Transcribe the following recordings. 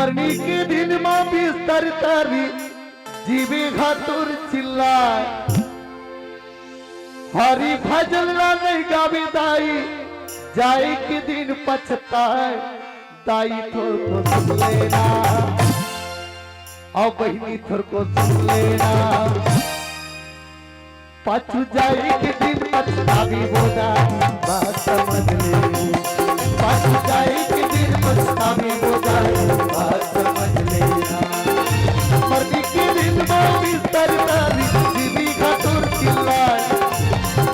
मरनी के दिन माँ बिस्तर तारी जीवे घातुर चिल्लाए हरी भजन नहीं गावी दाई जाए के दिन पछताए दाई थोर को सुन लेना और बहनी थोर को सुन लेना पाछू जाए के दिन पछतावी बोला बात समझ ले पाछू जाए के दिन पछतावी बोला बात समझ लेना मरने के दिन में बिस्तर तारी जीवी घाटुर चिल्लाए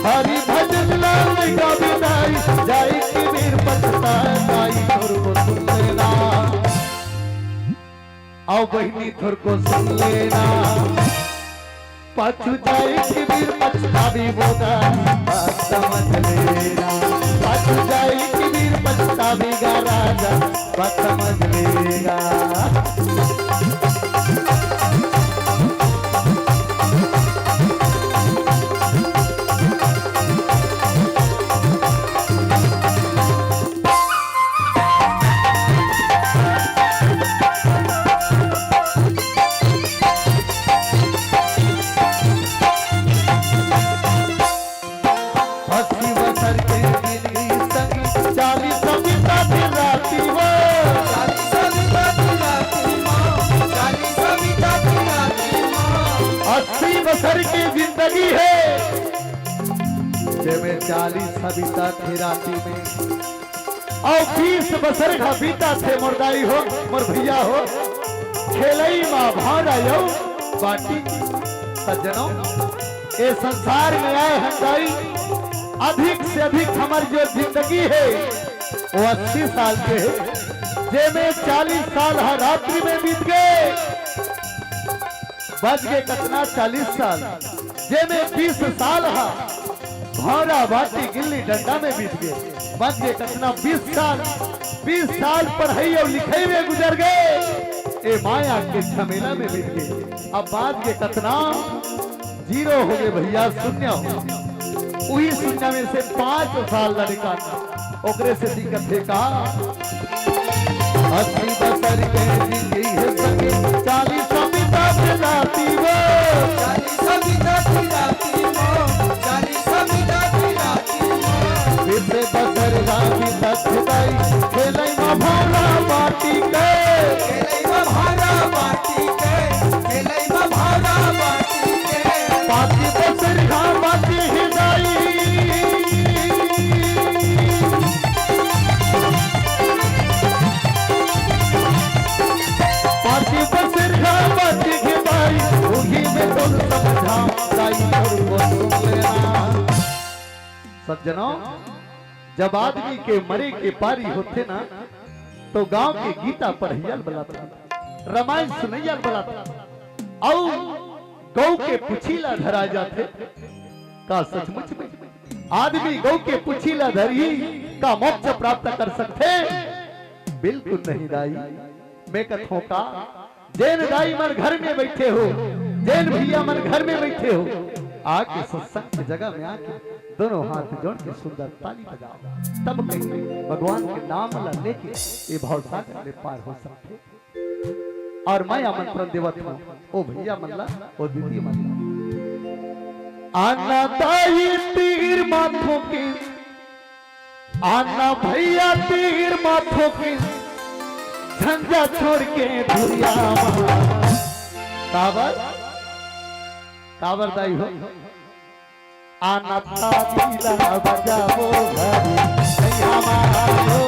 हरी भजन नहीं गावी दाई जाए के दिन पछताए दाई थोर को सुन लेना आओ बहनी थोर को सुन लेना पाछू जाए के वीर पछतावी बोगा बात समझ लेना पाछू जाए के वीर पछतावी गा राजा बात समझ लेगा बसर की जिंदगी है जेमें 40 सविता थे राती में और 20 बसर का बीता थे मुर्दाई हो मोर भैया हो खेलई माँ भाड़ा यो बाटी सज्जनों ये संसार में आए हंगाई अधिक से अधिक हमारी जो जिंदगी है वो 80 साल के है जेमें 40 साल हर रात्रि में बीत गए बच गए कतना 40 साल जे में 20 साल हा भौरा बाटी गिल्ली डंडा में बीत गए बच गए कतना 20 साल पढ़ाई और लिखाई में गुजर गए ए माया के झमेला में बीत गए अब बात के कतना 0 हो गए भैया शून्य वही शून्य में से 5 साल ला निकालना ओकरे से दिक्कत है का 80 बसर के जिंदगी है सके 40 सविता खिलाती वो 40 सविता खिलाती वो 40 सविता खिलाती वो फिर बसर रावी तखदाई खेलई में भाड़ा बाटी के खेलई में भाड़ा बाटी के खेलई में भाड़ा बाटी के बाटी बसर का बाटी हिदाई सज्जनों जब आदमी के मरे के पारी होते ना तो गांव के गीता पढ़ियल बलाता रामायण सुनैयल बलाता और गौ के पुछीला धरा जाते का सचमुच में आदमी गौ के पुछीला धरी का मोक्ष प्राप्त कर सकते बिल्कुल नहीं दाई मैं कथों का जैन दाई मन घर में बैठे हो जैन भैया मन घर में बैठे हो आके सत्संग की जगह में आके दोनों हाथ जोड़ के सुंदर ताली बजाओ तब कहीं भगवान के नाम लेके ये भवसागर में पार हो सकते और मैं आमंत्रण देवत हूँ ओ भैया मल्ला ओ दीदी मल्ला आना दाई तीर माथों की आना भैया तीर माथों की झंझा छोड़ के धुरिया काबर काबर दाई हो आना तालीला बजाओ घरी भैया मारो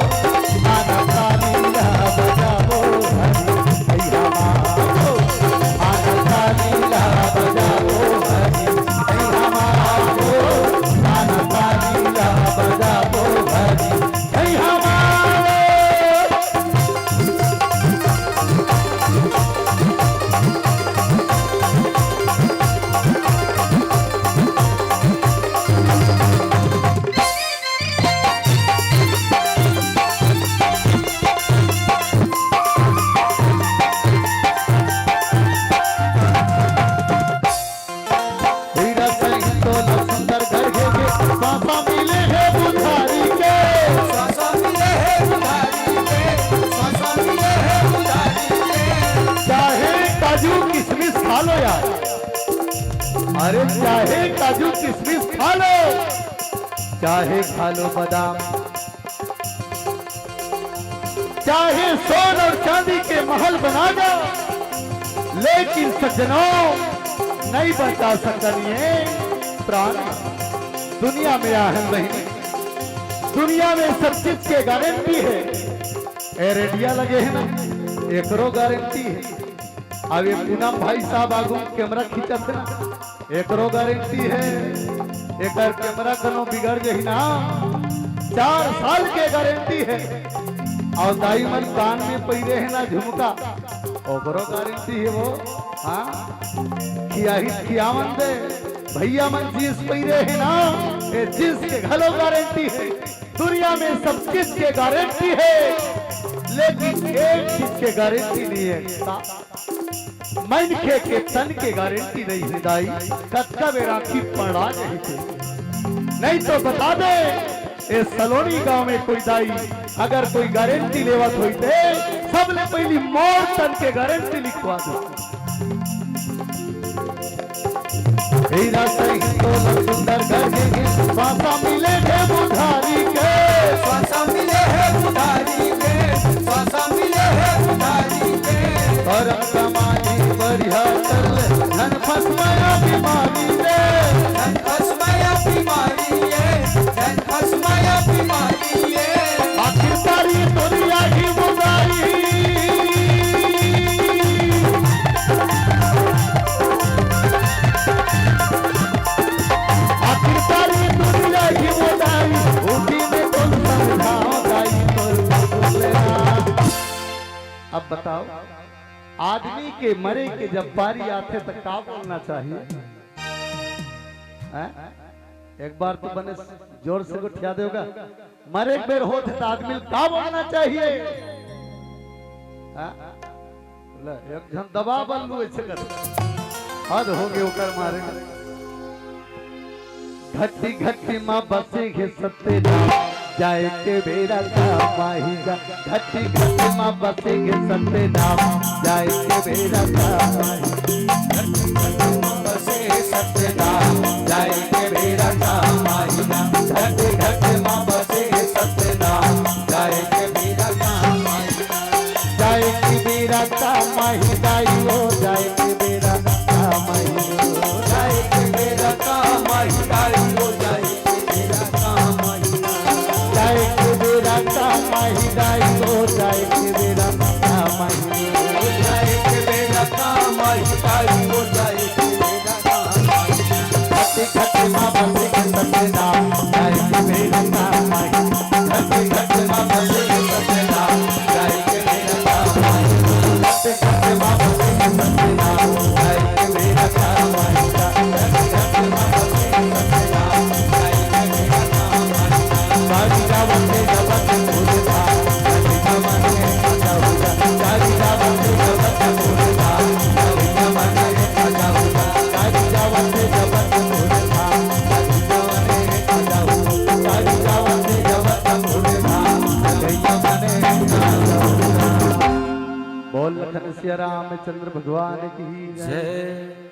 आना तालीला बजाओ घरी भैया मारो आना तालीला बजाओ घरी भैया मारो आना तालीला बजाओ घरी भैया मारो खा लो यार, अरे चाहे काजू किशमिश खा लो, चाहे खा लो बादाम, चाहे सोन और चांदी के महल बना दो, लेकिन सज्जनों नहीं बचा सकता ये प्राण। दुनिया में आहन नहीं, दुनिया में सब चीज के गारंटी है। ए रेडिया लगे है ना, एकरो गारंटी है। अब ये पूनम भाई साहब आगू कैमरा खींचत है ना, एकरो गारंटी है। एक कैमरा कनो बिगड़ गई ना, 4 साल के गारंटी है। और दाई मन कान में पहिरे है ना झुमका, ओकरो गारंटी है वो। हाँ खियावन दे भैया मन जींस पहिरे है ना, ये जींस के घलो गारंटी है। दुनिया में सब चीज के गारंटी है, लेकिन एक चीज के गारंटी नहीं है, मन के तन के गारंटी नहीं है। दाई कत्का में राखी पड़ा नहीं थे, नहीं तो बता दे इस सलोनी गांव में कोई दाई अगर कोई गारंटी लेवत हुई थे, सबले पहली मोर तन के गारंटी लिखवा दो। हीरा सही तो सुंदर घर के स्वासा मिले है बुधारी के, स्वासा मिले है बुधारी के, स्वासा मिले है बुधारी के। और समाजी बढ़िया चल धन फसमाया बीमारी रे, धन फसमाया बीमारी है, धन फसमाया बीमारी है। आखिर सारी दुनिया की बुराई, आखिर सारी दुनिया की बुराई, उसी में तुम समझाओ दाई तो। अब बताओ आदमी के मरे के जब बारी आते तो क्या बोलना चाहिए? एक बार तो बने जोर से उठा देगा, मरे एक बेर होते तो आदमी क्या बोलना चाहिए? एक जन दबा बल्लू ऐसे कर हद हो गए ओकर मारे। घट्टी घट्टी माँ बसे घे सत्ते जाए के बेरा काम आएगा, घट्टी घट्टी माँ बसे घे सत्ते जाए के बेरा काम आएगा, बसे सत्यनाम जाए के बेरा काम आएगा, घट घट माँ बसे सत्यनाम जाए के बेरा काम आएगा। जाए के बेरा काम आएगा, हो जाए के बेरा काम आएगा, जाए के बेरा काम आएगा, हो जाए के बेरा काम आएगा। जाए के बेरा काम आएगा, हो जाए के बेरा काम आएगा, जाए के बेरा काम आएगा, हो जाए के बेरा काम आएगा। घट्टी घट्टी माँ बसे घे सत्यनाम जाए के बेरा काम आएगा, घट घट माँ बसे सत्यनाम जाए के बेरा काम आएगा, घट्टी घट्टी माँ बसे घे सत्यनाम जाए के बेरा काम आएगा, घट घट माँ बसे सत्यनाम जाए के बेरा काम आएगा। बाजी गावते जबत भूल था, कभी जमाने आजा होगा, बाजी गावते जबत भूल था, कभी जमाने आजा होगा, बाजी गावते जबत भूल था, कभी जमाने आजा होगा, बाजी गावते जबत भूल था। कभी जमाने आजा होगा। बोल लखन सिया रामचंद्र भगवान की जय। जय